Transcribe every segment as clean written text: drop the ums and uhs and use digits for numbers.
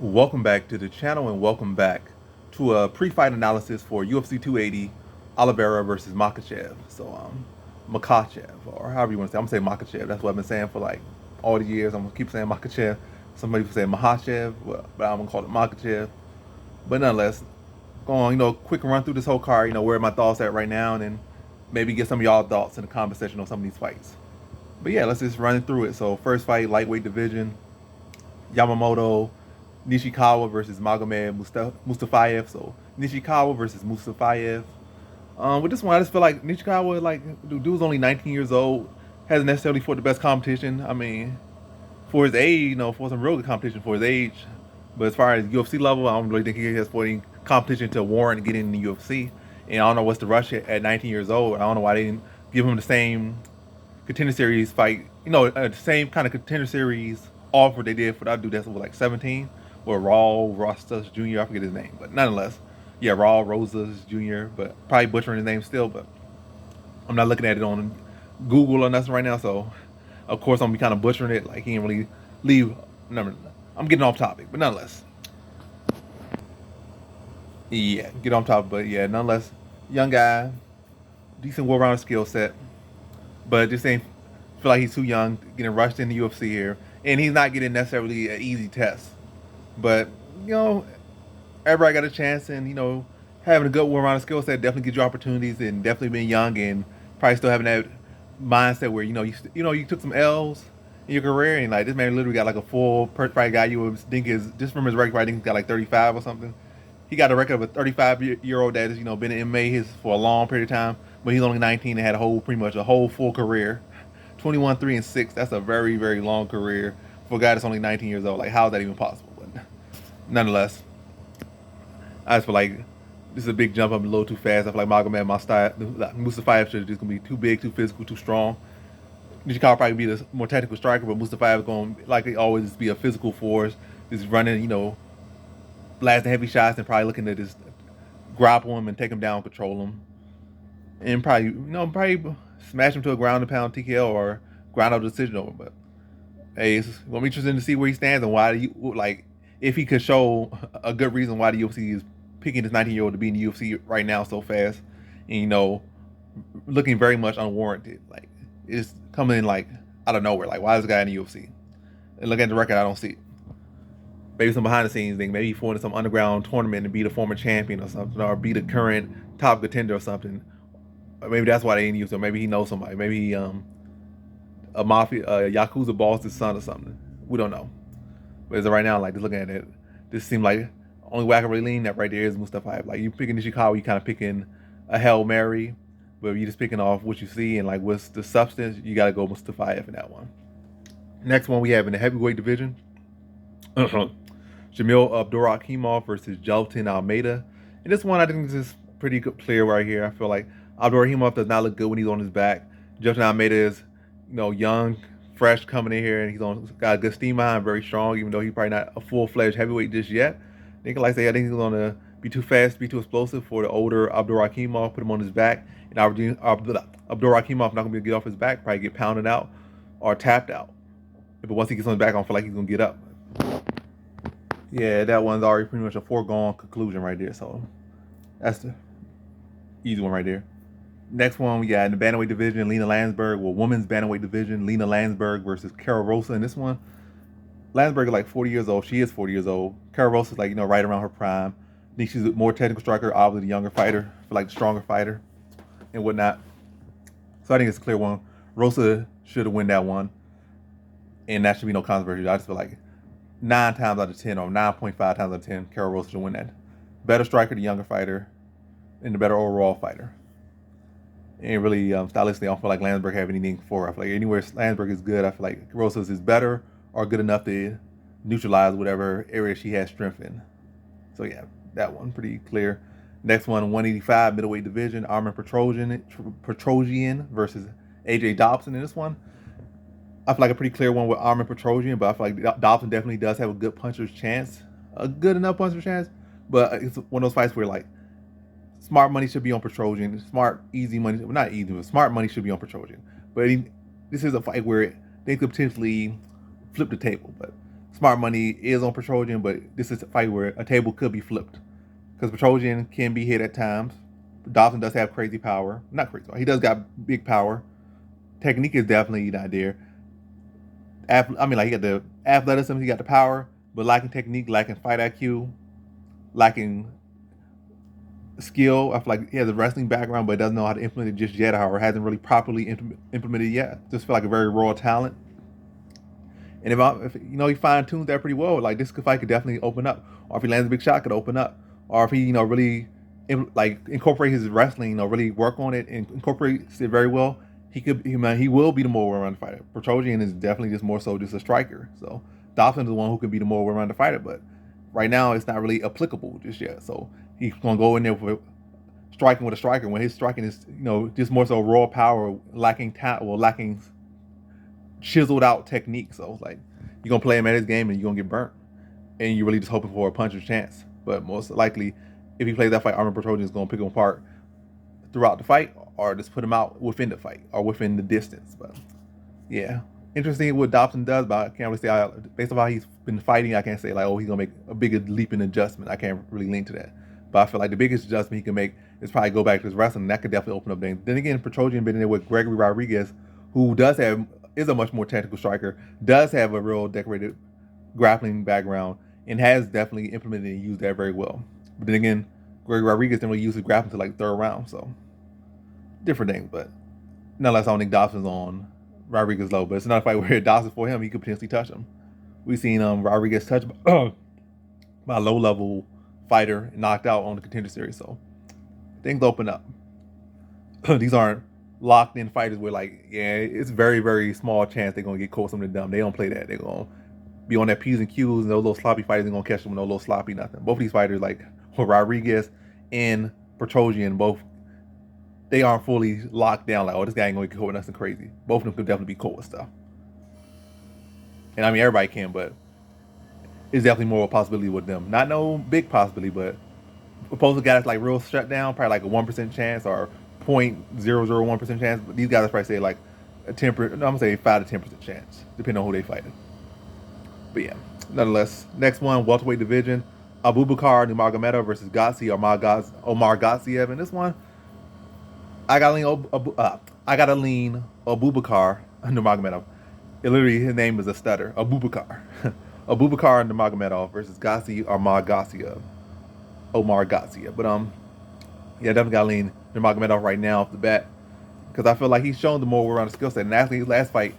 Welcome back to the channel and welcome back to a pre-fight analysis for UFC 280 Oliveira versus Makhachev. Makhachev, or however you want to say. I'm going to say Makhachev. That's what I've been saying for like all the years. I'm going to keep saying Makhachev. Some people say Makhachev, but I'm going to call it Makhachev. But nonetheless, going, quick run through this whole card, where my thoughts at right now, and then maybe get some of y'all thoughts in the comment section on some of these fights. But yeah, let's just run through it. So first fight, lightweight division, Yamamoto Nishikawa versus Magomed Mustafayev. So Nishikawa versus Mustafayev. With this one, I just feel like Nishikawa, the dude's only 19 years old, hasn't necessarily fought the best competition. I mean, for his age, for some real good competition for his age. But as far as UFC level, I don't really think he has fought any competition to warrant getting in the UFC. And I don't know what's the rush at 19 years old. I don't know why they didn't give him the same contender series fight, the same kind of contender series offer they did for that dude that's like 17. Or Raul Rosas Jr. I forget his name, but nonetheless, yeah, Raul Rosas Jr. But probably butchering his name still. But I'm not looking at it on Google or nothing right now, so of course I'm gonna be kind of butchering it. Like he didn't really leave. I'm getting off topic, but nonetheless, yeah, get on top. But yeah, nonetheless, young guy, decent well-rounded skill set, but just ain't feel like he's too young, getting rushed in the UFC here, and he's not getting necessarily an easy test. But, everybody got a chance, and, having a good well-rounded skill set definitely gives you opportunities, and definitely being young and probably still having that mindset where, you took some L's in your career, and, like, this man literally got, like, a full fight guy you would think is, just from his record, I think he's got, like, 35 or something. He got a record of a 35-year-old that has, been in MMA for a long period of time, but he's only 19 and had pretty much a whole full career. 21, 3, and 6, that's a very, very long career for a guy that's only 19 years old. Like, how is that even possible? Nonetheless, I just feel like this is a big jump up a little too fast. I feel like Magomed Mustafayev should just gonna be too big, too physical, too strong. Nishikawa probably be the more technical striker, but Mustafayev is going to likely always be a physical force, just running, blasting heavy shots and probably looking to just grapple him and take him down, control him, and probably smash him to a ground and pound TKO or ground out decision over. But hey, it's gonna be interesting to see where he stands and why if he could show a good reason why the UFC is picking this 19-year-old to be in the UFC right now so fast, and looking very much unwarranted. Like it's coming in like out of nowhere. Like why is this guy in the UFC? And looking at the record, I don't see it. Maybe some behind the scenes thing. Maybe he fought in some underground tournament and beat a former champion or something, or beat a current top contender or something. Or maybe that's why they didn't use him. Maybe he knows somebody. Maybe he a Yakuza boss's son or something. We don't know. But as of right now, like just looking at it, this seemed like only way I can really lean that right there is Mustafayev. Like you picking Nishikawa, you kind of picking a Hail Mary, but you're just picking off what you see and like what's the substance. You got to go Mustafayev in that one. Next one we have in the heavyweight division, Shamil Abdurakhimov versus Jelton Almeida. And this one I think is pretty clear right here. I feel like Abdurakhimov does not look good when he's on his back. Jelton Almeida is, young, fresh coming in here, and got a good steam behind, very strong, even though he's probably not a full-fledged heavyweight just yet. I think I think he's going to be too fast, be too explosive for the older Abdurakhimov, put him on his back, and Abdurakhimov not going to be able to get off his back, probably get pounded out or tapped out. But once he gets on his back, I don't feel like he's going to get up. Yeah, that one's already pretty much a foregone conclusion right there, so that's the easy one right there. Next one we got in the bantamweight division, Lena Landsberg. Well, women's bantamweight division, Lena Landsberg versus Cara Rosa. In this one, Landsberg is like 40 years old. She is 40 years old. Cara Rosa is like, right around her prime. I think she's a more technical striker, obviously the younger fighter, for like the stronger fighter and whatnot. So I think it's a clear one. Rosa should have won that one. And that should be no controversy. I just feel like 9 times out of 10 or 9.5 times out of 10, Cara Rosa should win that. Better striker, the younger fighter, and the better overall fighter. And really, stylistically, I don't feel like Landsberg have anything for her. I feel like anywhere Landsberg is good, I feel like Rosas is better or good enough to neutralize whatever area she has strength in. So yeah, that one pretty clear. Next one, 185 middleweight division, Armin Petrosian versus AJ Dobson. In this one, I feel like a pretty clear one with Armin Petrosian, but I feel like Dobson definitely does have a good puncher's chance, a good enough puncher's chance. But it's one of those fights where like smart money should be on Petrosian. Smart, easy money, well, not easy, but smart money should be on Petrosian. But this is a fight where they could potentially flip the table. But smart money is on Petrosian, but this is a fight where a table could be flipped because Petrosian can be hit at times. Dobson does have crazy power. Not crazy. He does got big power. Technique is definitely not there. I mean, like, he got the athleticism, he got the power, but lacking technique, lacking fight IQ, lacking skill. I feel like he has a wrestling background, but doesn't know how to implement it just yet, or hasn't really properly implemented it yet. Just feel like a very raw talent. And if you know, he fine tunes that pretty well, like, this fight could definitely open up. Or if he lands a big shot, it could open up. Or if he, you know, really incorporate his wrestling, you know, really work on it and incorporates it very well, he will be the more well-rounded fighter. Petrosian is definitely just more so just a striker. So Dobson is the one who could be the more well-rounded fighter, but right now it's not really applicable just yet. So he's gonna go in there with striking with a striker when his striking is, you know, just more so raw power, lacking talent, or lacking chiseled out technique. So it's like, you're gonna play him at his game and you're gonna get burnt, and you're really just hoping for a puncher's chance. But most likely, if he plays that fight, Armin Petrosian is gonna pick him apart throughout the fight, or just put him out within the fight or within the distance. But yeah, interesting what Dobson does, but I can't really say, based on how he's been fighting, I can't say like, oh, he's gonna make a bigger leap in adjustment. I can't really lean to that. But I feel like the biggest adjustment he can make is probably go back to his wrestling. That could definitely open up things. Then again, Petrosian been in there with Gregory Rodriguez, who is a much more technical striker, does have a real decorated grappling background, and has definitely implemented and used that very well. But then again, Gregory Rodriguez didn't really use his grappling until like third round, so different things. But nonetheless, I don't think Dobson's on Rodriguez low, but it's another fight where Dobson, for him, he could potentially touch him. We've seen Rodriguez touched by a low-level fighter, knocked out on the Contender Series, so things open up. These aren't locked-in fighters where, like, yeah, it's very, very small chance they're going to get caught something dumb. They don't play that. They're going to be on their P's and Q's, and those little sloppy fighters are going to catch them with no little sloppy nothing. Both of these fighters, like Rodriguez and Petrosian, both, they aren't fully locked down, like, oh, this guy ain't going to get caught with nothing crazy. Both of them could definitely be caught with stuff. And I mean, everybody can, but it's definitely more of a possibility with them. Not no big possibility, but opposed to guys like real shut down, probably like a 1% chance or 0.001% chance. But these guys probably say like a 10%, no, I'm gonna say 5 to 10% chance, depending on who they fighting. But yeah, nonetheless, next one, welterweight division, Abubakar Nurmagomedov versus Omar Gaziev. And this one, I gotta lean Abubakar Nurmagomedov. Literally, his name is a stutter. Abubakar. Abubakar Nurmagomedov versus Omar Gaziev. But yeah, definitely gotta lean Nurmagomedov right now off the bat, because I feel like he's shown the more well-rounded skill set. And actually, his last fight,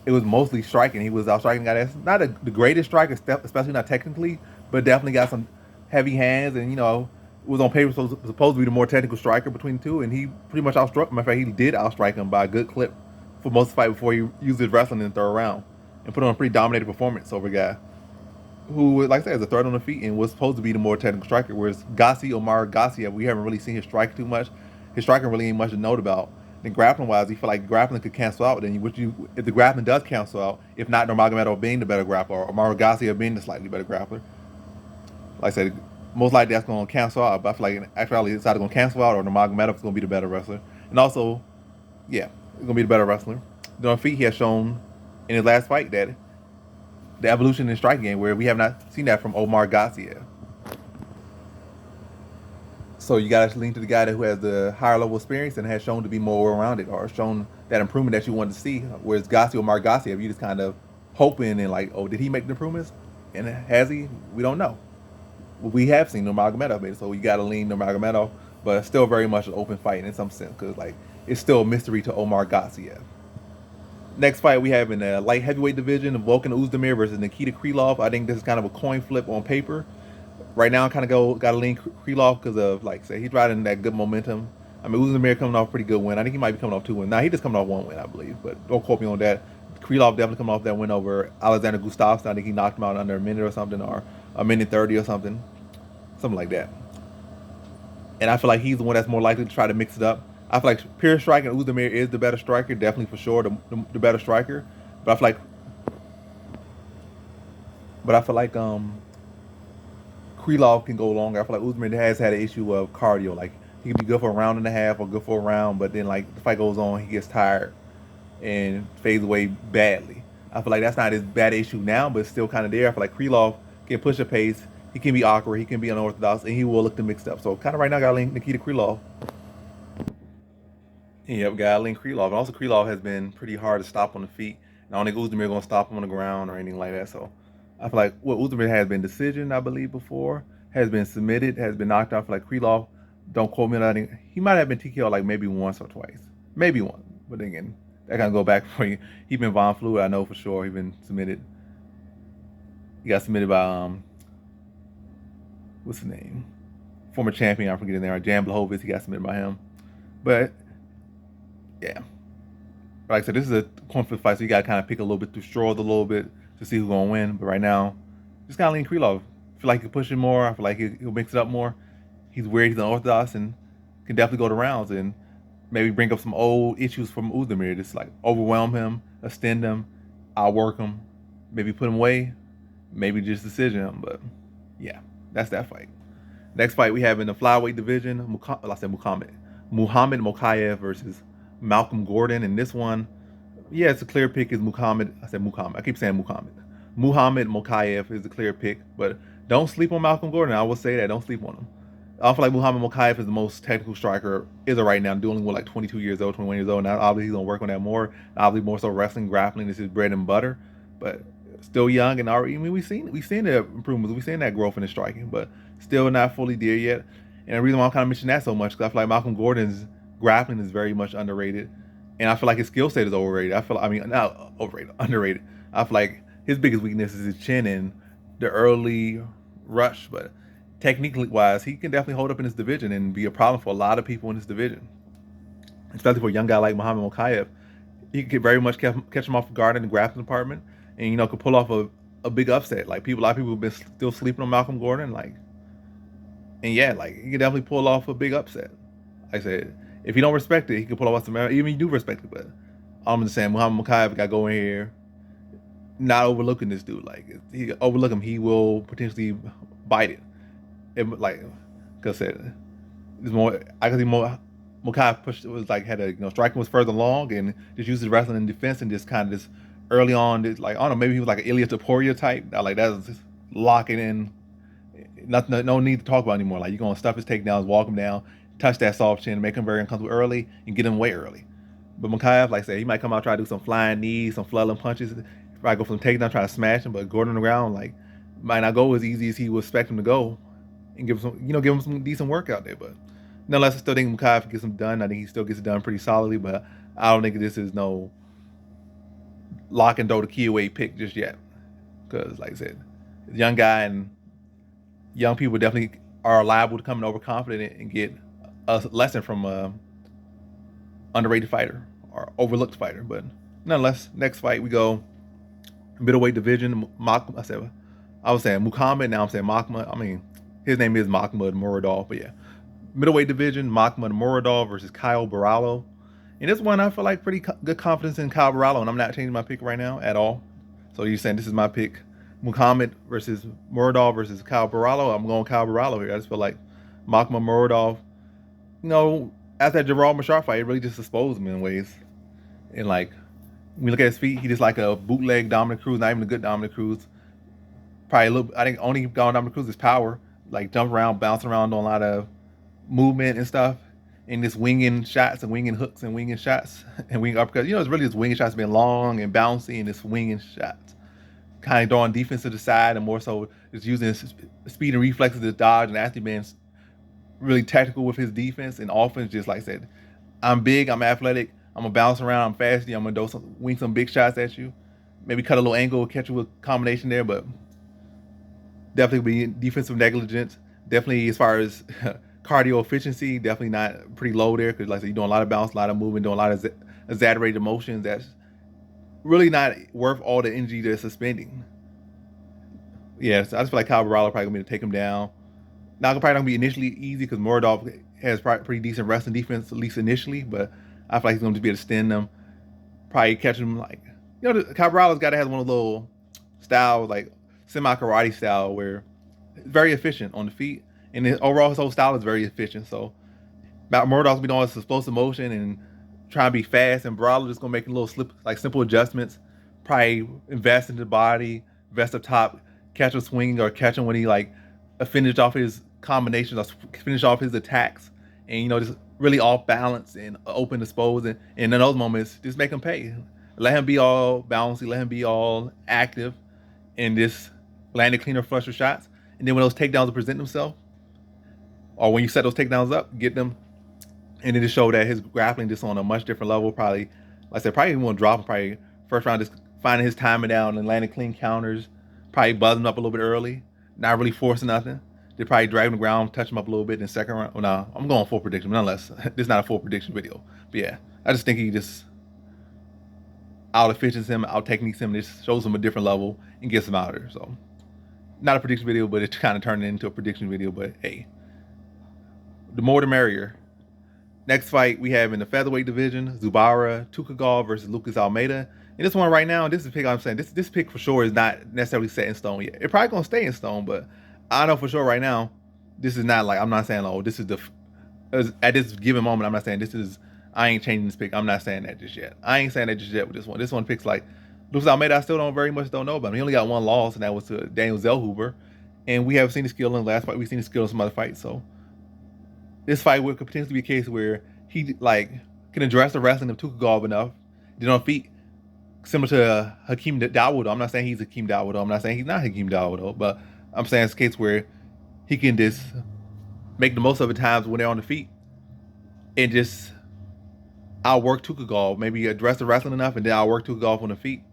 it was mostly striking. He was out striking guy that's not the greatest striker, especially not technically, but definitely got some heavy hands, and, you know, was on paper supposed to be the more technical striker between the two, and he pretty much outstruck him. In fact, he did outstrike him by a good clip for most of the fight before he used his wrestling in the third round and put on a pretty dominated performance over a guy who, like I said, is a third on the feet and was supposed to be the more technical striker. Whereas Omar Gaziev, we haven't really seen his strike too much. His striking really ain't much to note about. Then grappling wise, you feel like grappling could cancel out. Then if the grappling does cancel out, if not Nurmagomedov being the better grappler or Omar Gaziev being the slightly better grappler, like I said, most likely that's going to cancel out. But I feel like in actuality, it's either going to cancel out or Nurmagomedov is going to be the better wrestler. And also, yeah, it's going to be the better wrestler. On feet, he has shown in his last fight that the evolution in the striking game, where we have not seen that from Omar Gaziev. So you got to lean to the guy who has the higher level experience and has shown to be more well-rounded, or shown that improvement that you wanted to see. Whereas Omar Gaziev, you just kind of hoping and like, oh, did he make the improvements? And has he? We don't know. We have seen Nurmagomedov made it, so you got to lean Nurmagomedov, but still very much an open fight in some sense, because like it's still a mystery to Omar Gaziev. Next fight we have in the light heavyweight division, Volkan Oezdemir versus Nikita Krylov. I think this is kind of a coin flip on paper. Right now, I kind of got to lean Krylov because of, like, say, he's riding that good momentum. I mean, Oezdemir coming off a pretty good win. I think he might be coming off 2 wins. Now, he just coming off 1 win, I believe, but don't quote me on that. Krylov definitely coming off that win over Alexander Gustafsson. I think he knocked him out under a minute or something, or a minute 30 or something like that. And I feel like he's the one that's more likely to try to mix it up. I feel like pure striking, Oezdemir is the better striker, definitely for sure, the better striker. But I feel like Krylov can go longer. I feel like Oezdemir has had an issue of cardio. Like, he can be good for a round and a half or good for a round, but then, like, the fight goes on, he gets tired and fades away badly. I feel like that's not as bad an issue now, but it's still kind of there. I feel like Krylov can push a pace. He can be awkward. He can be unorthodox, and he will look to mixed up. So kind of right now, got Nikita Krylov. Yep, got Krylov. And also, Krylov has been pretty hard to stop on the feet. And I don't think Uzdemir going to stop him on the ground or anything like that. So I feel like what Uzdemir has been decision, I believe, before, has been submitted, has been knocked out. I feel like Krylov, don't quote me on that. He might have been TKO like maybe once or twice. Maybe one. But then again, that kind of go back for you. He been Von Fluid, I know for sure. He been submitted. He got submitted by what's his name? Former champion, I'm forgetting there. Jan Blachowicz, he got submitted by him. But yeah. Like I said, this is a coin flip fight, so you gotta kind of pick a little bit through straws a little bit to see who's gonna win. But right now, just gotta lean Krylov. I feel like he can push it more. I feel like he'll mix it up more. He's weird, he's unorthodox, and can definitely go to rounds and maybe bring up some old issues from Uzdemir. Just like overwhelm him, extend him, outwork him, maybe put him away, maybe just decision him. But yeah, that's that fight. Next fight we have in the flyweight division, Muhammad Makhachev versus Malcolm Gordon. And this one, yeah, it's a clear pick. Is Muhammad? I said Muhammad. I keep saying Muhammad. Muhammad Makhachev is a clear pick, but don't sleep on Malcolm Gordon. I will say that. Don't sleep on him. I feel like Muhammad Makhachev is the most technical striker is right now, dealing with like 22 years old, 21 years old. Now, obviously, he's going to work on that more. Obviously, more so wrestling, grappling is his bread and butter. But still young and already, I mean, we've seen the improvements. We've seen that growth in his striking, but still not fully there yet. And the reason why I'm kind of mentioning that so much, because I feel like Malcolm Gordon's grappling is very much underrated. And I feel like his skill set is overrated. Not overrated, underrated. I feel like his biggest weakness is his chin and the early rush. But technically wise, he can definitely hold up in this division and be a problem for a lot of people in this division. Especially for a young guy like Muhammad Makhachev. He could very much catch him off guard in the grappling department and, could pull off a big upset. Like a lot of people have been still sleeping on Malcolm Gordon. And yeah, he can definitely pull off a big upset. Like I said, if you don't respect it, he can pull off some. Even you do respect it, but I'm just saying, Muhammad Makhachev got to go in here, not overlooking this dude. Like he overlook him, he will potentially bite it. Cause I said, there's more. I can see more. Makhachev pushed. It was had striking was further along and just used his wrestling in defense and just kind of just early on. Just I don't know, maybe he was like an Ilya Taporia type. That was just locking in. Nothing, no need to talk about anymore. You're gonna stuff his takedowns, walk him down, touch that soft chin, make him very uncomfortable early, and get him away early. But Makhachev, like I said, he might come out try to do some flying knees, some flailing punches, probably go for some takedown, try to smash him. But Gordon on the ground, might not go as easy as he would expect him to go, and give him some decent work out there. But nonetheless, I still think Makhachev gets him done. I think he still gets it done pretty solidly. But I don't think this is no lock and throw the key away pick just yet, because like I said, young guy and young people definitely are liable to come in overconfident and get a lesson from a underrated fighter or overlooked fighter. But nonetheless, next fight we go middleweight division. I was saying Muhammad, now I'm saying Makhmud. I mean, his name is Makhmud Muradov, but yeah, middleweight division, Makhmud Muradov versus Kyle Barallo. And this one I feel like pretty good confidence in Kyle Barallo, and I'm not changing my pick right now at all. So you're saying this is my pick? Muhammad versus Muradov versus Kyle Barallo. I'm going Kyle Barallo here. I just feel like Makhmud Muradov, after that Gerald Machar fight, it really just exposed him in ways. And when you look at his feet, he just like a bootleg Dominic Cruz, not even a good Dominic Cruz. Probably a little, I think only gone Dominic Cruz is power. Jump around, bouncing around, doing a lot of movement and stuff. And just winging shots and winging hooks and winging shots and winging uppercuts. It's really just winging shots being long and bouncy and just winging shots. Kind of throwing defense to the side and more so just using his speed and reflexes to dodge and actually being really tactical with his defense and offense. Just like I said, I'm big, I'm athletic, I'm gonna bounce around, I'm fast, I'm gonna wing some big shots at you, maybe cut a little angle, catch you with a combination there, but definitely be defensive negligence. Definitely as far as cardio efficiency, definitely not pretty low there because like I said, you're doing a lot of bounce, a lot of movement, doing a lot of exaggerated motions. That's really not worth all the energy they're suspending. Yeah, so I just feel like Kyle Barallo probably gonna be to take him down. Now, probably not gonna be initially easy because Muradov has pretty decent wrestling defense, at least initially, but I feel like he's gonna just be able to stand them, probably catch him Kyle Barallo's got to have one of those little styles, semi-karate style, where it's very efficient on the feet, and overall his whole style is very efficient. So Muradov's gonna be doing this explosive motion and trying to be fast, and Barallo just gonna make a little simple adjustments, probably invest in the body, invest up top, catch him swinging or catch him when he like finish off his combinations or finish off his attacks, and just really off balance and open disposed, and in those moments just make him pay. Let him be all bouncy, let him be all active, and just land the cleaner, flusher shots. And then when those takedowns present themselves, or when you set those takedowns up, get them, and then just show that his grappling just on a much different level. Probably, like I said, probably even won't drop him. Probably first round just finding his timing down and landing clean counters. Probably buzzing up a little bit early, not really forcing nothing. They probably drag him to the ground, touch him up a little bit in the second round. Well, no, I'm going full prediction, but nonetheless, this is not a full prediction video. But yeah, I just think he just out efficiencies him, out techniques him, and just shows him a different level and gets him out of there. So, not a prediction video, but it's kind of turned into a prediction video. But hey, the more the merrier. Next fight we have in the featherweight division, Zubaira Tukhugov versus Lucas Almeida. And this one right now, this is a pick I'm saying, this pick for sure is not necessarily set in stone yet. It's probably going to stay in stone, but I know for sure right now, this is not like, I'm not saying, oh, this is at this given moment, I'm not saying this is, I ain't changing this pick. I'm not saying that just yet. I ain't saying that just yet with this one. This one picks like, Lucas Almeida, I still don't know about him. He only got one loss, and that was to Daniel Zellhuber. And we haven't seen the skill in the last fight. We've seen the skill in some other fights. So this fight could potentially be a case where he like can address the wrestling of Tukhugov enough. Then on feet, similar to Hakeem Dawood. I'm not saying he's Hakeem Dawood. I'm not saying he's not Hakeem Dawood, but I'm saying it's a case where he can just make the most of the times when they're on the feet and just outwork Tukhugov. Maybe address the wrestling enough and then outwork Tukhugov on the feet.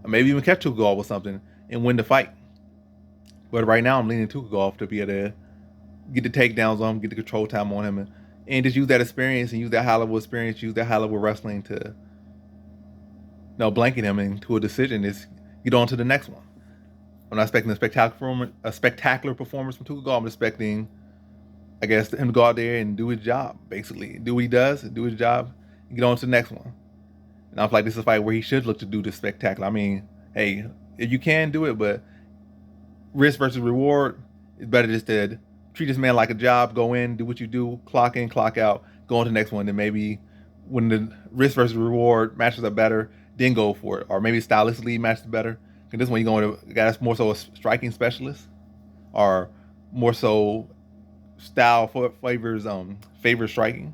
Or maybe even catch Tukhugov with something and win the fight. But right now I'm leaning Tukhugov to be able to get the takedowns on him, get the control time on him, and just use that experience and use that high level experience, use that high level wrestling to blanket him into a decision is get on to the next one. I'm not expecting a spectacular performance from Tukhugov. I'm expecting, I guess, him to go out there and do his job, basically. Do what he does, do his job, and get on to the next one. And I feel like this is a fight where he should look to do the spectacular. I mean, hey, if you can do it, but risk versus reward, it's better just to treat this man like a job, go in, do what you do, clock in, clock out, go on to the next one. Then maybe when the risk versus reward matches are better, then go for it. Or maybe stylistically matches better. Because this one you're going to a guy that's more so a striking specialist, or more so style favors striking.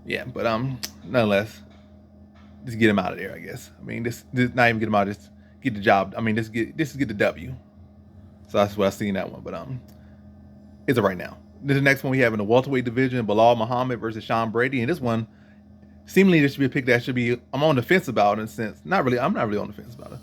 Yeah, but nonetheless, just get him out of there, I guess. I mean, this not even get him out, just get the job. I mean, just get the W. So that's what I see in that one. But it's right now. The next one we have in the welterweight division, Belal Muhammad versus Sean Brady. And this one, seemingly this should be a pick that should be, I'm on the fence about in a sense. I'm not really on the fence about it.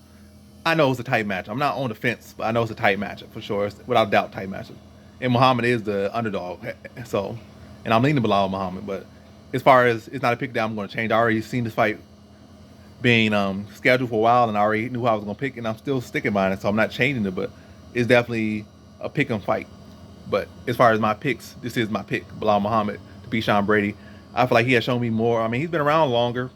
I know it's a tight matchup. I'm not on the fence, but I know it's a tight matchup for sure. It's without doubt tight matchup. And Muhammad is the underdog. So, and I'm leaning Belal Muhammad, but as far as it's not a pick that I'm going to change. I already seen this fight being scheduled for a while, and I already knew who I was going to pick, and I'm still sticking by it, so I'm not changing it, but it's definitely a pick and fight. But as far as my picks, this is my pick, Belal Muhammad to beat Sean Brady. I feel like he has shown me more. I mean, he's been around longer.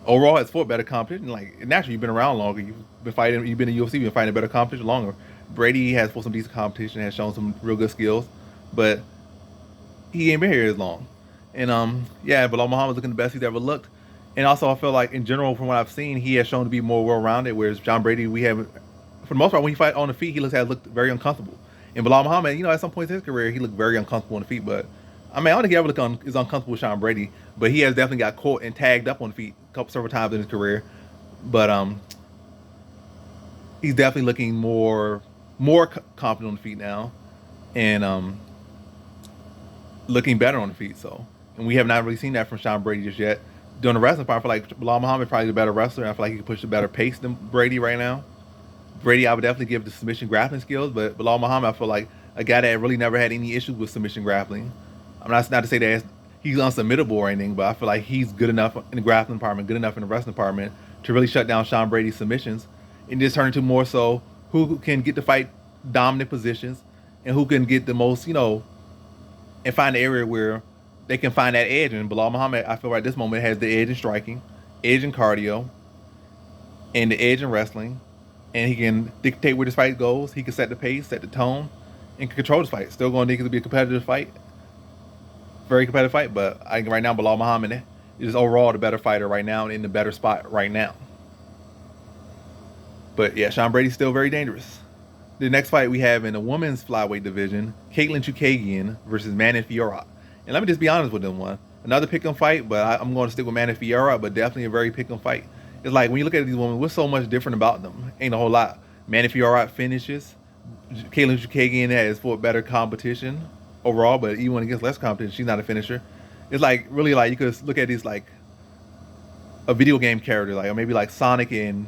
Overall, has fought better competition. Like, naturally, you've been around longer. You've been fighting. You've been in UFC. You've been fighting better competition longer. Brady has fought some decent competition. Has shown some real good skills, but he ain't been here as long. And yeah, Belal Muhammad's looking the best he's ever looked. And also, I feel like in general, from what I've seen, he has shown to be more well-rounded. Whereas Sean Brady, we have, for the most part, when he fight on the feet, he has looked very uncomfortable. And Belal Muhammad, at some points in his career, he looked very uncomfortable on the feet. But I mean, I don't think he ever is uncomfortable with Sean Brady. But he has definitely got caught and tagged up on the feet several times in his career. But he's definitely looking more confident on the feet now, and looking better on the feet. So, and we have not really seen that from Sean Brady just yet. During the wrestling part, I feel like Belal Muhammad probably the better wrestler. I feel like he can push a better pace than Brady right now. Brady, I would definitely give the submission grappling skills, but Belal Muhammad, I feel like a guy that really never had any issues with submission grappling. I'm not to say that he's unsubmittable or anything, but I feel like he's good enough in the grappling department, good enough in the wrestling department to really shut down Sean Brady's submissions and just turn into more so who can get to fight dominant positions and who can get the most, and find the area where they can find that edge. And Belal Muhammad, I feel right this moment, has the edge in striking, edge in cardio, and the edge in wrestling. And he can dictate where this fight goes. He can set the pace, set the tone, and can control this fight. Still going to be a competitive fight. Very competitive fight, but I think right now Belal Muhammad is overall the better fighter right now and in the better spot right now. But yeah, Sean Brady's still very dangerous. The next fight we have in the women's flyweight division, Caitlin Chukagian versus Manon Fiorot. And let me just be honest with them one. Another pick'em fight, but I'm going to stick with Manon Fiorot, but definitely a very pick'em fight. It's like when you look at these women, what's so much different about them? Ain't a whole lot. Manon Fiorot finishes. Caitlin Chukagian has for better competition overall, but even against less competition, she's not a finisher. It's like really like you could look at these like a video game character, like or maybe like Sonic in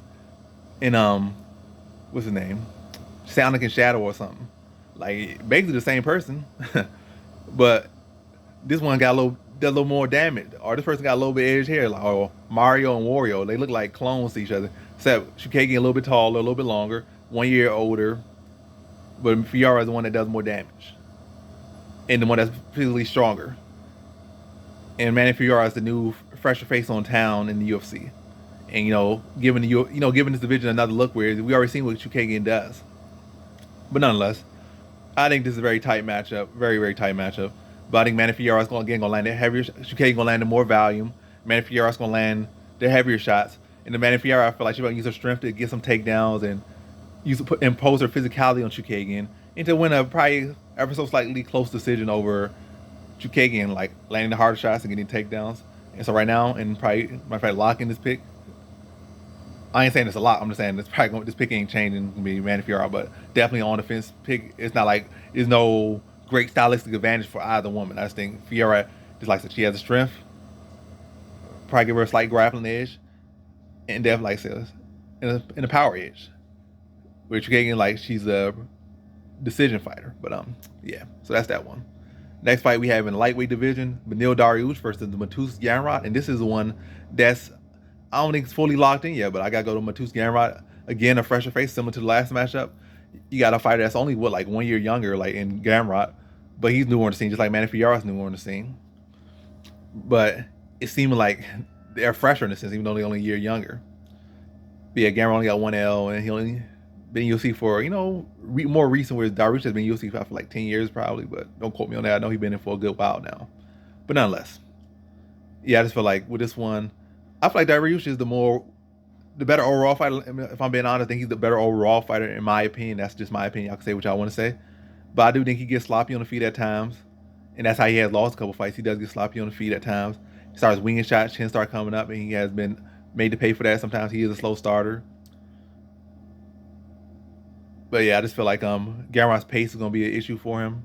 what's his name? Sonic and Shadow or something. Like basically the same person, but this one got a little more damage, or this person got a little bit edge hair, like or Mario and Wario. They look like clones to each other, except Shukagi a little bit taller, a little bit longer, 1 year older, but Fiora is the one that does more damage, and the one that's physically stronger. And Manny Fiora is the new fresher face on town in the UFC, and giving giving this division another look where we already seen what Chukagian does. But nonetheless, I think this is a very tight matchup, very very tight matchup. But I think Manny Fiora is going to land the heavier. Chukagian going to land the more volume. Manny Fiora is going to land the heavier shots. And the Manny Fiora, I feel like she's going to use her strength to get some takedowns and impose her physicality on Chukagian and to win a probably ever so slightly close decision over Chukagian, like landing the harder shots and getting takedowns. And so right now, and probably my fact locking this pick. I ain't saying this a lot. I'm just saying this pick ain't changing. Gonna be Manny Fiora, but definitely on the fence pick. It's not like there's no great stylistic advantage for either woman. I just think Fiora, just like I said, she has the strength. Probably give her a slight grappling edge, and definitely like I said, in a power edge. With Chukagian, like she's a decision fighter. But yeah. So that's that one. Next fight we have in the lightweight division, Beneil Dariush versus Matus Gamrot, and this is the one that's I don't think it's fully locked in yet, but I gotta go to Matus Gamrot again, a fresher face, similar to the last matchup. You got a fighter that's only like 1 year younger, like in Gamrot, but he's newer on the scene, just like Manny Fiora's newer on the scene. But it seemed like they're fresher in a sense, even though they're only a year younger. But yeah, Gamrot only got 1L, and he only been in UFC for more recent, whereas Dariush has been in UFC for like 10 years probably, but don't quote me on that. I know he's been in for a good while now, but nonetheless, yeah, I just feel like with this one, I feel like Dariush is the better overall fighter. If I'm being honest, I think he's the better overall fighter in my opinion. That's just my opinion. I can say what y'all want to say, but I do think he gets sloppy on the feet at times, and that's how he has lost a couple fights. He does get sloppy on the feet at times. He starts winging shots, chin start coming up, and he has been made to pay for that. Sometimes he is a slow starter. But yeah, I just feel like Gamrot's pace is gonna be an issue for him.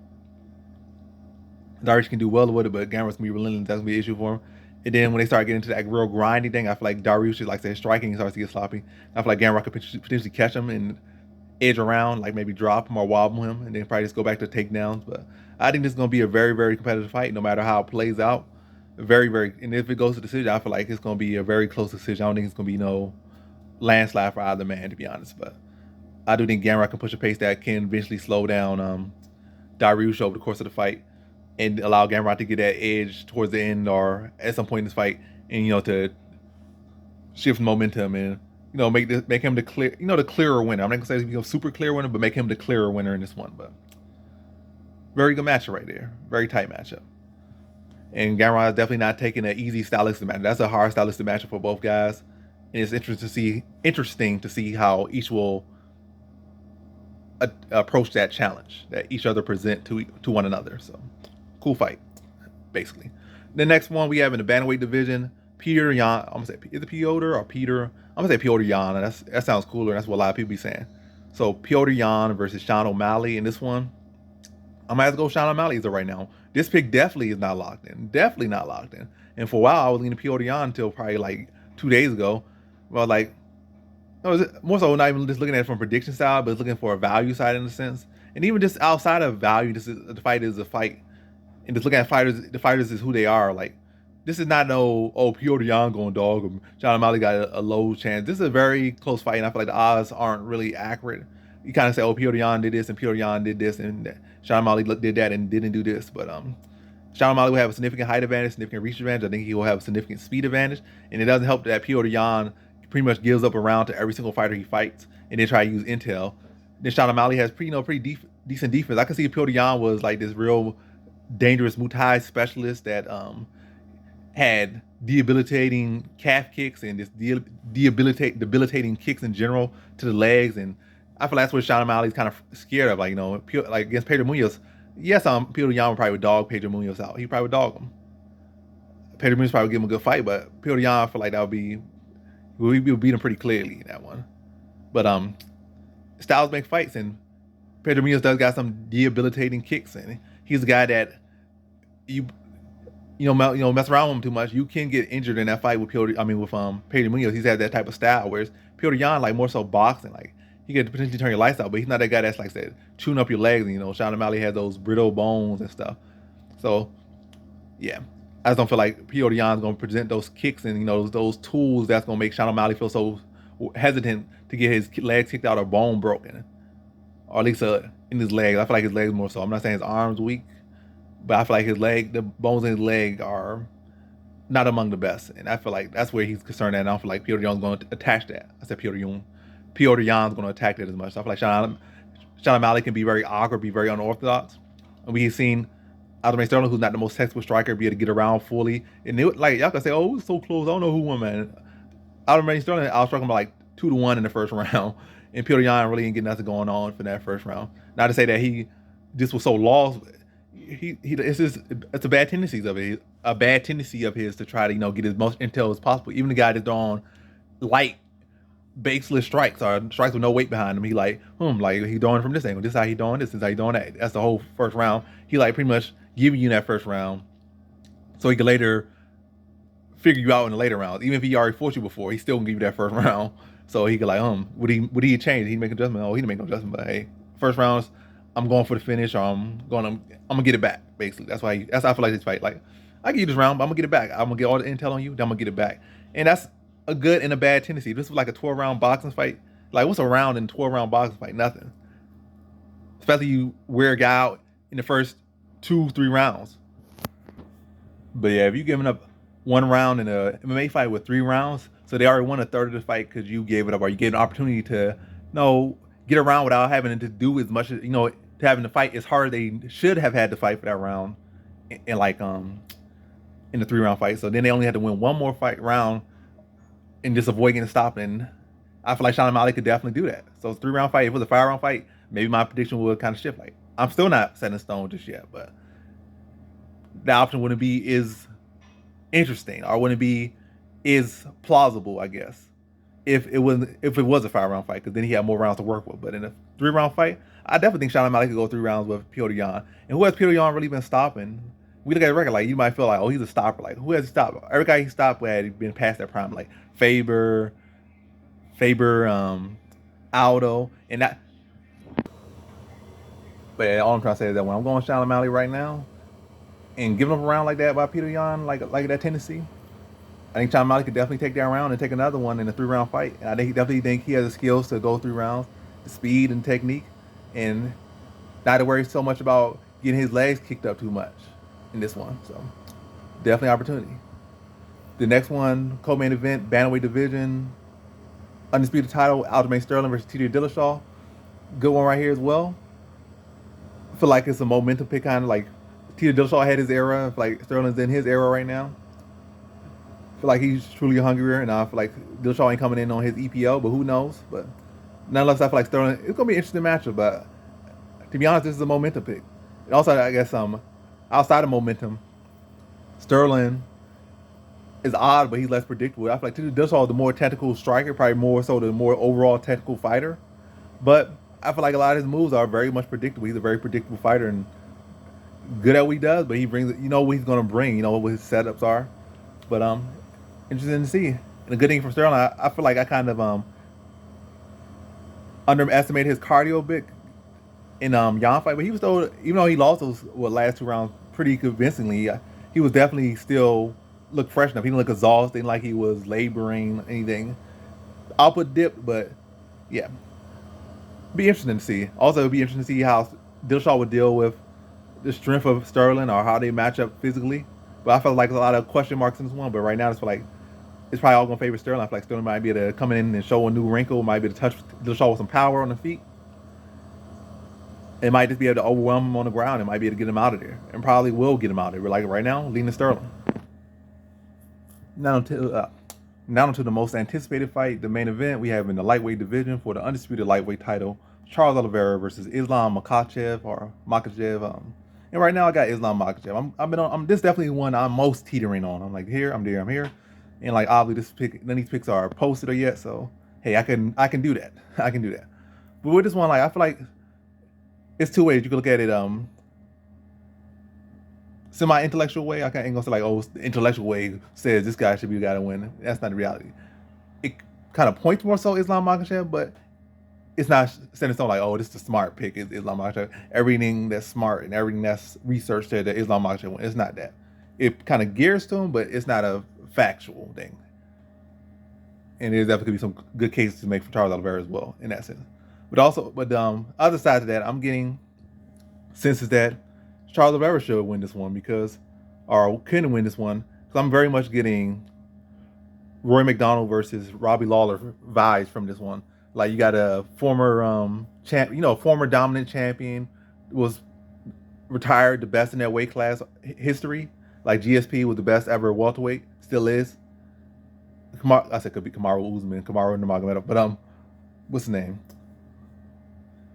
Dariush can do well with it, but Gamrot's gonna be relentless. That's gonna be an issue for him. And then when they start getting into that real grinding thing, I feel like Dariush is like say striking starts to get sloppy. I feel like Gamrot could potentially catch him and edge around, like maybe drop him or wobble him, and then probably just go back to takedowns. But I think this is gonna be a very, very competitive fight, no matter how it plays out. Very, very, and if it goes to decision, I feel like it's gonna be a very close decision. I don't think it's gonna be no landslide for either man, to be honest. But I do think Gamrot can push a pace that can eventually slow down Dariush over the course of the fight and allow Gamrot to get that edge towards the end or at some point in this fight, and to shift momentum and make him the clearer winner. I'm not gonna say he's a super clear winner, but make him the clearer winner in this one. But very good matchup right there, very tight matchup. And Gamrot is definitely not taking an easy stylistic matchup. That's a hard stylistic matchup for both guys, and it's interesting to see how each will approach that challenge that each other present to one another. So cool fight, basically. The next one we have in the bantamweight division, Peter Yan. I'm gonna say, is it Piotr or Peter? I'm gonna say Piotr Yan. That sounds cooler. That's what a lot of people be saying. So Piotr Yan versus Sean O'Malley in this one. I might have to go Sean O'Malley as of right now. This pick definitely is not locked in. Definitely not locked in. And for a while, I was leaning Piotr Yan until probably like 2 days ago. Well, like, more so not even just looking at it from prediction style, but looking for a value side in a sense. And even just outside of value, the fight is a fight. And just looking at fighters, the fighters is who they are. Like, this is not Piotr Yan going dog, or Sean O'Malley got a low chance. This is a very close fight, and I feel like the odds aren't really accurate. You kind of say, Piotr Yan did this, and Piotr Yan did this, and Sean O'Malley did that and didn't do this. But Sean O'Malley will have a significant height advantage, significant reach advantage. I think he will have a significant speed advantage. And it doesn't help that Piotr Yan pretty much gives up a round to every single fighter he fights, and then try to use intel. Then Sean O'Malley has pretty decent defense. I can see if Piotr Yan was like this real dangerous Muay Thai specialist that had debilitating calf kicks and just debilitating kicks in general to the legs. And I feel that's what Sean O'Malley's kind of scared of. Like, you know, like against Pedro Munoz. Yes, Petr Yan would probably dog Pedro Munoz out. He probably would dog him. Pedro Munoz probably would give him a good fight, but Petr Yan, I feel like that would be, we would beat him pretty clearly in that one. But styles make fights, and Pedro Munoz does got some debilitating kicks, and he's a guy that you mess around with him too much, you can get injured in that fight with Pedro Munoz. He's had that type of style, whereas Petr Yan, like, more so boxing, like, he could potentially turn your lights out, but he's not that guy that's, like I said, chewing up your legs. And, you know, Sean O'Malley has those brittle bones and stuff. So, yeah, I just don't feel like Petr Yan's going to present those kicks and, you know, those tools that's going to make Sean O'Malley feel so hesitant to get his legs kicked out or bone broken, or at least in his legs. I feel like his legs more so. I'm not saying his arms weak, but I feel like the bones in his leg are not among the best, and I feel like that's where he's concerned at. And I don't feel like Petr Yan's going to attach that. I said Petr Yan's going to attack that as much. So I feel like Sean O'Malley can be very awkward, be very unorthodox, and we've seen Aljamain Sterling, who's not the most textbook striker, be able to get around fully. And like, y'all can say, oh, it was so close. I don't know who won, man. Aljamain Sterling, I was talking about like 2-1 in the first round, and Petr Yan really didn't get nothing going on for that first round. Not to say that he just was so lost. It's a bad tendency of his to try to, you know, get as much intel as possible. Even the guy that's throwing light, baseless strikes or strikes with no weight behind him, he like he throwing from this angle. This is how he doing this. This is how he doing that. That's the whole first round. He like pretty much giving you that first round, so he can later figure you out in the later rounds. Even if he already fought you before, he still gonna give you that first round. So he could like, would he change? He'd make an adjustment. Oh, he didn't make no adjustment. But hey, first rounds, I'm going for the finish, or I'm gonna get it back. Basically, that's how I feel like this fight. Like, I give you this round, but I'm gonna get it back. I'm gonna get all the intel on you, then I'm gonna get it back. And that's a good and a bad tendency. This was like a 12-round boxing fight. Like, what's a round in a 12-round boxing fight? Nothing. Especially you wear a guy out in the first 2-3 rounds. But yeah, if you're giving up one round in a MMA fight with 3 rounds, so they already won a third of the fight because you gave it up, or you gave an opportunity to get around without having to do as much as, to having to fight as hard as they should have had to fight for that round in the 3-round fight. So then they only had to win one more round and just avoid getting stopped. And I feel like Sean O'Malley could definitely do that. So it's a 3-round fight. If it was a 5-round fight, maybe my prediction would kind of shift. Like, I'm still not set in stone just yet, but the option wouldn't be as interesting, or wouldn't be as plausible, I guess, if it was a 5-round fight, because then he had more rounds to work with. But in a 3-round fight, I definitely think Sean O'Malley could go 3 rounds with Petr Yan. And who has Petr Yan really been stopping? We look at the record, like, you might feel like, oh, he's a stopper. Like, who has he stopped? Every guy he stopped had been past that prime, like Faber, Aldo, and that. But yeah, all I'm trying to say is that when I'm going Sean O'Malley right now, and giving up a round like that by Petr Yan, like that tendency, I think Sean O'Malley could definitely take that round and take another one in a 3-round fight. And I definitely think he has the skills to go 3 rounds, the speed and technique, and not to worry so much about getting his legs kicked up too much in this one. So definitely opportunity. The next one, co-main event, Bantamweight division, undisputed title, Aljamain Sterling versus TJ Dillashaw. Good one right here as well. I feel like it's a momentum pick, kind of like TJ Dillashaw had his era. I feel like Sterling's in his era right now. I feel like he's truly hungrier, and I feel like Dillashaw ain't coming in on his EPO, but who knows? But nonetheless, I feel like Sterling, it's gonna be an interesting matchup. But to be honest, this is a momentum pick. And also, I guess outside of momentum, Sterling is odd, but he's less predictable. I feel like TJ Dillashaw is the more technical striker, probably more so the more overall technical fighter. But I feel like a lot of his moves are very much predictable. He's a very predictable fighter and good at what he does, but he brings, what he's gonna bring, what his setups are. But interesting to see. And the good thing from Sterling, I feel like I kind of underestimated his cardio a bit in Yan fight, but he was still, even though he lost those last 2 rounds pretty convincingly, he was definitely still looked fresh enough. He didn't look exhausted, like he was laboring anything. Output dipped, but yeah, be interesting to see. Also, it'd be interesting to see how Dillashaw would deal with the strength of Sterling, or how they match up physically. But I felt like a lot of question marks in this one. But right now, it's probably all going to favor Sterling. I feel like Sterling might be able to come in and show a new wrinkle, might be able to touch Dillashaw with some power on the feet. It might just be able to overwhelm him on the ground. It might be able to get him out of there, and probably will get him out of there. Like right now, leaning Sterling. Now to the most anticipated fight, the main event we have in the lightweight division for the undisputed lightweight title, Charles Oliveira versus Islam Makhachev. And right now I got Islam Makhachev. This definitely one I'm most teetering on. I'm like here, I'm there, I'm here, and like obviously none of these picks are posted or yet. So hey, I can do that. I can do that. But with this one, like I feel like it's two ways you can look at it. Semi-intellectual way. I ain't gonna say like, oh, the intellectual way says this guy should be the guy to win. That's not the reality. It kind of points more so Islam Makhachev, but it's not set in stone like, oh, this is the smart pick is Islam Makhachev. Everything that's smart and everything that's researched said that Islam Makhachev win. It's not that. It kind of gears to him, but it's not a factual thing. And there's definitely could be some good cases to make for Charles Oliveira as well in that sense. But other side to that, I'm getting senses that Charles Oliveira should win this one or couldn't win this one, because I'm very much getting Roy McDonald versus Robbie Lawler vibes from this one. Like you got a former former dominant champion, was retired the best in their weight class history. Like GSP was the best ever welterweight, still is. I said could be Kamaru Usman, Kamaru Nurmagomedov, but what's his name?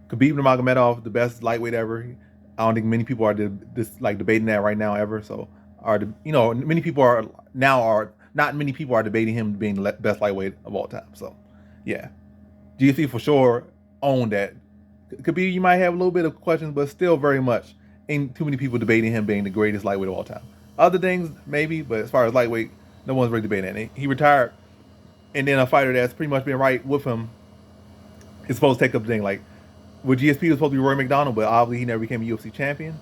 Khabib Nurmagomedov, the best lightweight ever. I don't think many people are debating that right now ever. So many people are not many people are debating him being the best lightweight of all time. So yeah, GSP for sure owned that. Khabib, you might have a little bit of questions, but still very much ain't too many people debating him being the greatest lightweight of all time. Other things maybe, but as far as lightweight, no one's really debating that. He retired, and then a fighter that's pretty much been right with him is supposed to take up the thing. Like with GSP, it was supposed to be Roy McDonald, but obviously he never became a UFC champion.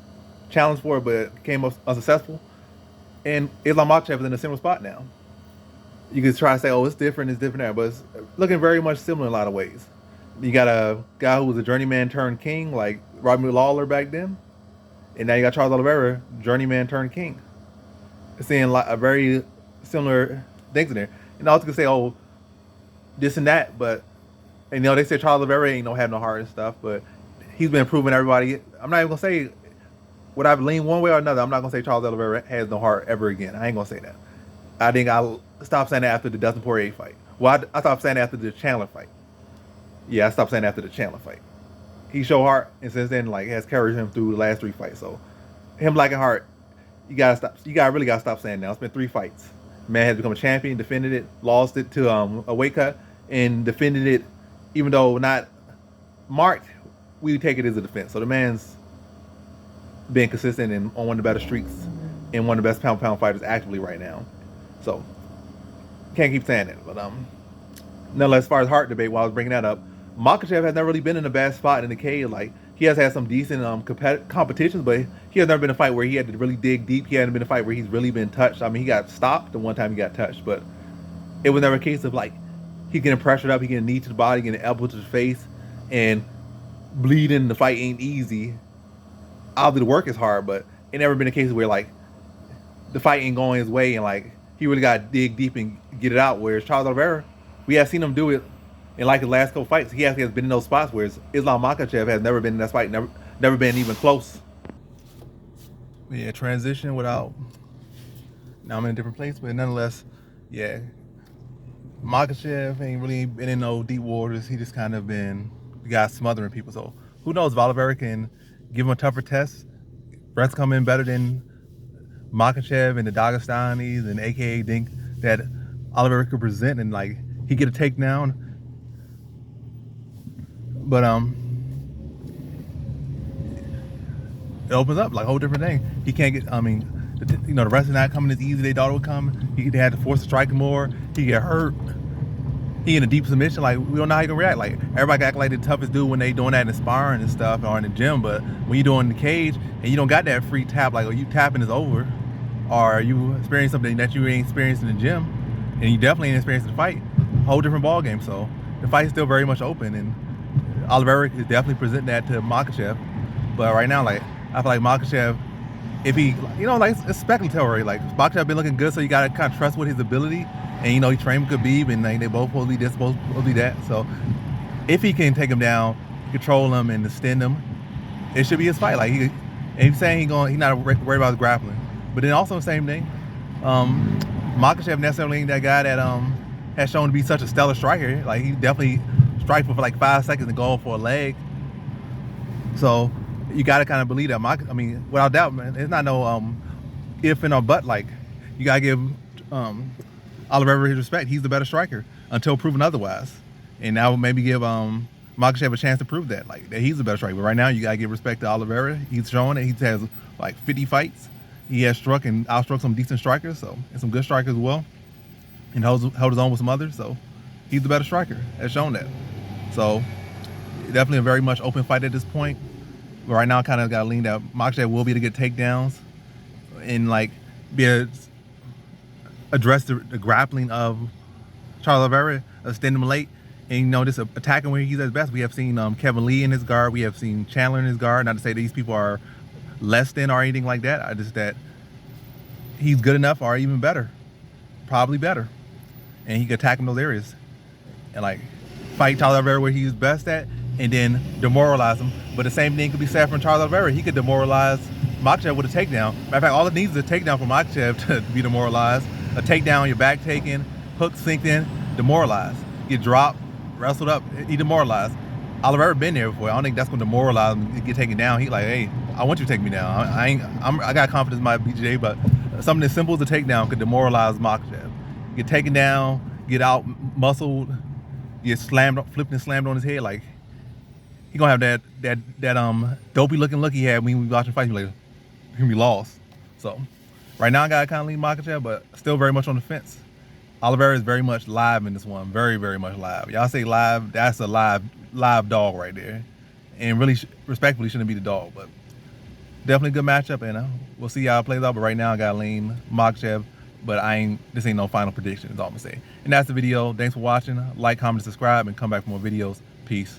Challenged for it, but came unsuccessful. And Islam Makhachev is in a similar spot now. You could try to say, oh, it's different there, but it's looking very much similar in a lot of ways. You got a guy who was a journeyman turned king, like Robbie Lawler back then, and now you got Charles Oliveira, journeyman turned king. Seeing a very similar things in there. And I also could say, oh, this and that, but and they say Charles Oliveira ain't have no heart and stuff, but he's been proving everybody. I'm not even gonna say would I've leaned one way or another. I'm not gonna say Charles Oliveira has no heart ever again. I ain't gonna say that. I think I'll stop saying that after the Dustin Poirier fight. Well, I stopped saying that after the Chandler fight. Yeah, I stopped saying that after the Chandler fight. He showed heart, and since then, like, has carried him through the last 3 fights. So, him lacking heart, you really gotta stop saying that. It's been 3 fights. Man has become a champion, defended it, lost it to a weight cut, and defended it, even though not marked. We take it as a defense. So the man's been consistent and on one of the better streaks and one of the best pound-for-pound fighters actively right now. So can't keep saying it, but nonetheless, as far as heart debate, while I was bringing that up, Makhachev has never really been in a bad spot in the cage. Like he has had some decent competitions, but he has never been in a fight where he had to really dig deep. He hasn't been in a fight where he's really been touched. I mean, he got stopped the one time he got touched, but it was never a case of like he getting pressured up, he getting a knee to the body, getting an elbow to the face, and bleeding. The fight ain't easy. Obviously, the work is hard, but it never been a case where like the fight ain't going his way and like he really got to dig deep and get it out. Whereas Charles Oliveira, we have seen him do it in like the last couple fights. He has been in those spots, whereas Islam Makhachev has never been in that fight, never been even close. Yeah, transition without. Now I'm in a different place, but nonetheless, yeah, Makhachev ain't really been in no deep waters. He just kind of been the guy smothering people. So who knows if Oliveira can give him a tougher test. Brett's come in better than Makhachev and the Dagestanis and AKA think that Oliveira could present and like he get a takedown. But it opens up like a whole different thing. He can't get. I mean, the rest is not coming as easy. They thought it would come. They had to force a strike more. He get hurt. He in a deep submission. Like we don't know how he can react. Like everybody act like the toughest dude when they doing that in the sparring and stuff or in the gym. But when you doing in the cage and you don't got that free tap, like you tapping is over, or you experience something that you ain't experienced in the gym, and you definitely ain't experienced in the fight. Whole different ball game. So the fight is still very much open, and Oliveira is definitely presenting that to Makhachev. But right now, like I feel like Makhachev, if he, like it's speculatory. Like Makhachev been looking good, so you gotta kind of trust with his ability. And he trained with Khabib, and they both supposed to be this, supposed to be that. So if he can take him down, control him, and extend him, it should be his fight. Like he's saying he's not worried about his grappling. But then also the same thing, Makhachev necessarily ain't that guy that has shown to be such a stellar striker. Like, he definitely strikes for like 5 seconds and go for a leg. So you got to kind of believe that. I mean, without doubt, man, it's not no if and or but. Like, you got to give Oliveira his respect. He's the better striker until proven otherwise. And now maybe give Makhachev a chance to prove that, like, that he's the better striker. But right now, you got to give respect to Oliveira. He's showing it. He has like 50 fights. He has struck and outstruck some decent strikers, so, and some good strikers as well. And held his own with some others. So he's the better striker. Has shown that. So definitely a very much open fight at this point. But right now, I kind of got to lean that Makhachev will be able to get takedowns and like be able to address the grappling of Charles Oliveira, extend him late, and you know, just attacking where he's at his best. We have seen Kevin Lee in his guard. We have seen Chandler in his guard. Not to say these people are less than or anything like that. I just that he's good enough or even better, probably better, and he can attack in those areas and like fight Charles Oliveira where he's best at, and then demoralize him. But the same thing could be said from Charles Oliveira. He could demoralize Makhachev with a takedown. Matter of fact, all it needs is a takedown from Makhachev to be demoralized. A takedown, your back taken, hook synced in, demoralized. Get dropped, wrestled up, he demoralized. Oliveira been there before. I don't think that's gonna demoralize him. Get taken down. He like, hey, I want you to take me down. I got confidence in my BJJ, but something as simple as a takedown could demoralize Makhachev. Get taken down, get out muscled, get slammed, flipped and slammed on his head. Like, he gonna have that dopey looking look he had when we watching fight. He like, he gonna be lost. So right now I gotta kind of lean Makhachev, but still very much on the fence. Oliveira is very much live in this one, very, very much live. Y'all say live, that's a live dog right there. And really, respectfully, shouldn't be the dog, but definitely a good matchup, and we'll see how it plays out. But right now, I gotta lean Makhachev, but this ain't no final prediction, is all I'm gonna say. And that's the video. Thanks for watching. Like, comment, subscribe, and come back for more videos. Peace.